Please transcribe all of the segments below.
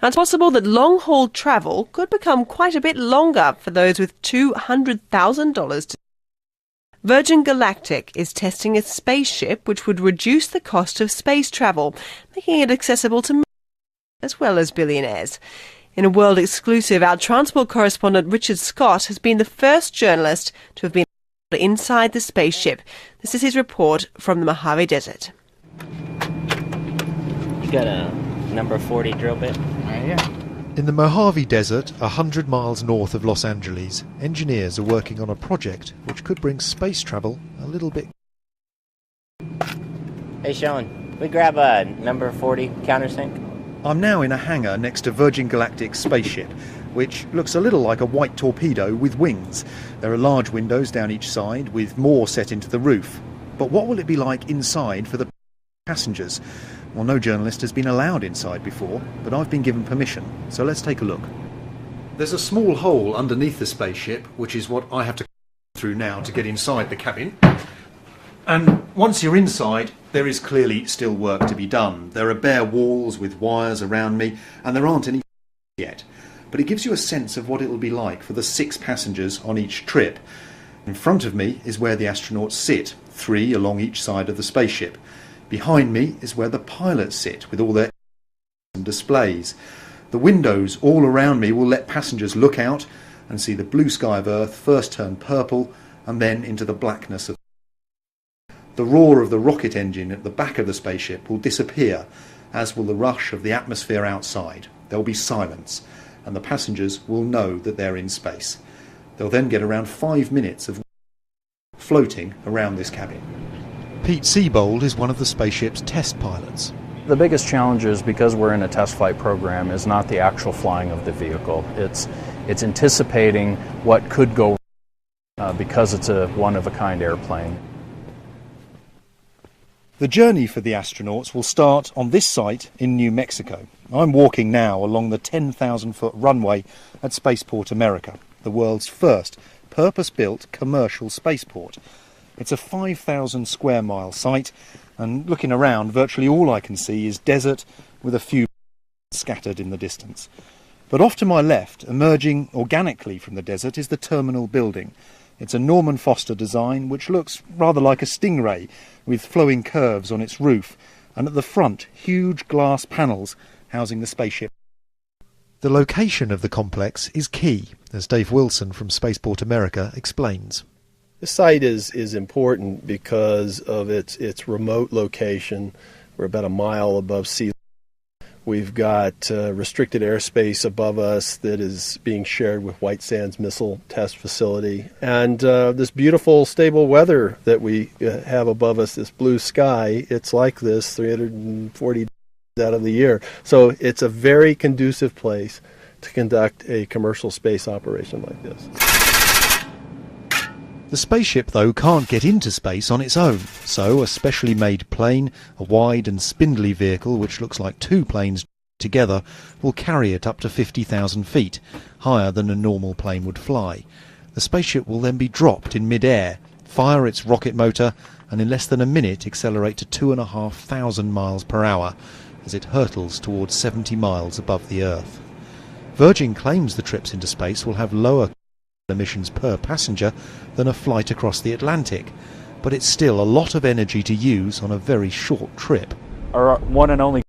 Now, it's possible that long-haul travel could become quite a bit longer for those with $200,000 to. Virgin Galactic is testing a spaceship which would reduce the cost of space travel, making it accessible to as well as billionaires. In a world exclusive, our transport correspondent Richard Scott has been the first journalist to have been inside the spaceship. This is his report from the Mojave Desert. You got a number 40 drill bit? Yeah. In the Mojave Desert, 100 miles north of Los Angeles, engineers are working on a project which could bring space travel a little bit. Hey Sean, we grab a number 40 countersink? I'm now in a hangar next to Virgin Galactic's spaceship, which looks a little like a white torpedo with wings. There are large windows down each side, with more set into the roof. But what will it be like inside for the passengers? Well, no journalist has been allowed inside before, but I've been given permission, so let's take a look. There's a small hole underneath the spaceship, which is what I have to go through now to get inside the cabin. And once you're inside, there is clearly still work to be done. There are bare walls with wires around me, and there aren't any yet. But it gives you a sense of what it'll be like for the 6 passengers on each trip. In front of me is where the astronauts sit, 3 along each side of the spaceship. Behind me is where the pilots sit with all their displays. The windows all around me will let passengers look out and see the blue sky of Earth first turn purple and then into the blackness of. The roar of the rocket engine at the back of the spaceship will disappear, as will the rush of the atmosphere outside. There will be silence, and the passengers will know that they're in space. They'll then get around 5 minutes of floating around this cabin. Pete Seabold is one of the spaceship's test pilots. The biggest challenge is, because we're in a test flight program, is not the actual flying of the vehicle. It's anticipating what could go wrong because it's a one-of-a-kind airplane. The journey for the astronauts will start on this site in New Mexico. I'm walking now along the 10,000-foot runway at Spaceport America, the world's first purpose-built commercial spaceport. It's a 5,000 square mile site, and looking around, virtually all I can see is desert with a few scattered in the distance. But off to my left, emerging organically from the desert, is the terminal building. It's a Norman Foster design which looks rather like a stingray, with flowing curves on its roof, and at the front, huge glass panels housing the spaceship. The location of the complex is key, as Dave Wilson from Spaceport America explains. The site is important because of its remote location. We're about a mile above sea level. We've got restricted airspace above us that is being shared with White Sands Missile Test Facility. And this beautiful, stable weather that we have above us, this blue sky, it's like this 340 days out of the year. So it's a very conducive place to conduct a commercial space operation like this. The spaceship, though, can't get into space on its own, so a specially made plane, a wide and spindly vehicle which looks like 2 planes together, will carry it up to 50,000 feet, higher than a normal plane would fly. The spaceship will then be dropped in mid-air, fire its rocket motor, and in less than a minute accelerate to 2,500 miles per hour as it hurtles towards 70 miles above the Earth. Virgin claims the trips into space will have lower emissions per passenger than a flight across the Atlantic, but it's still a lot of energy to use on a very short trip. Our one and only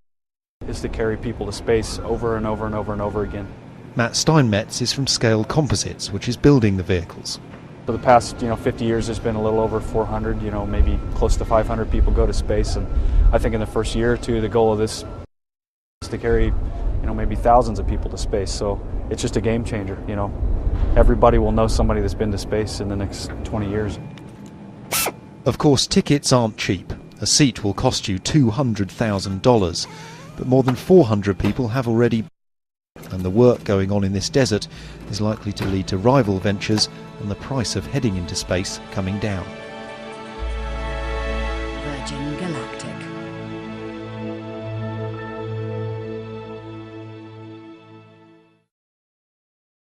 is to carry people to space over and over and over and over again. Matt Steinmetz is from Scale Composites, which is building the vehicles. For the past 50 years, there's been a little over 400, maybe close to 500 people go to space, and I think in the first year or two, the goal of this is to carry maybe thousands of people to space. So it's just a game changer. Everybody will know somebody that's been to space in the next 20 years. Of course, tickets aren't cheap. A seat will cost you $200,000, but more than 400 people have already, and the work going on in this desert is likely to lead to rival ventures and the price of heading into space coming down.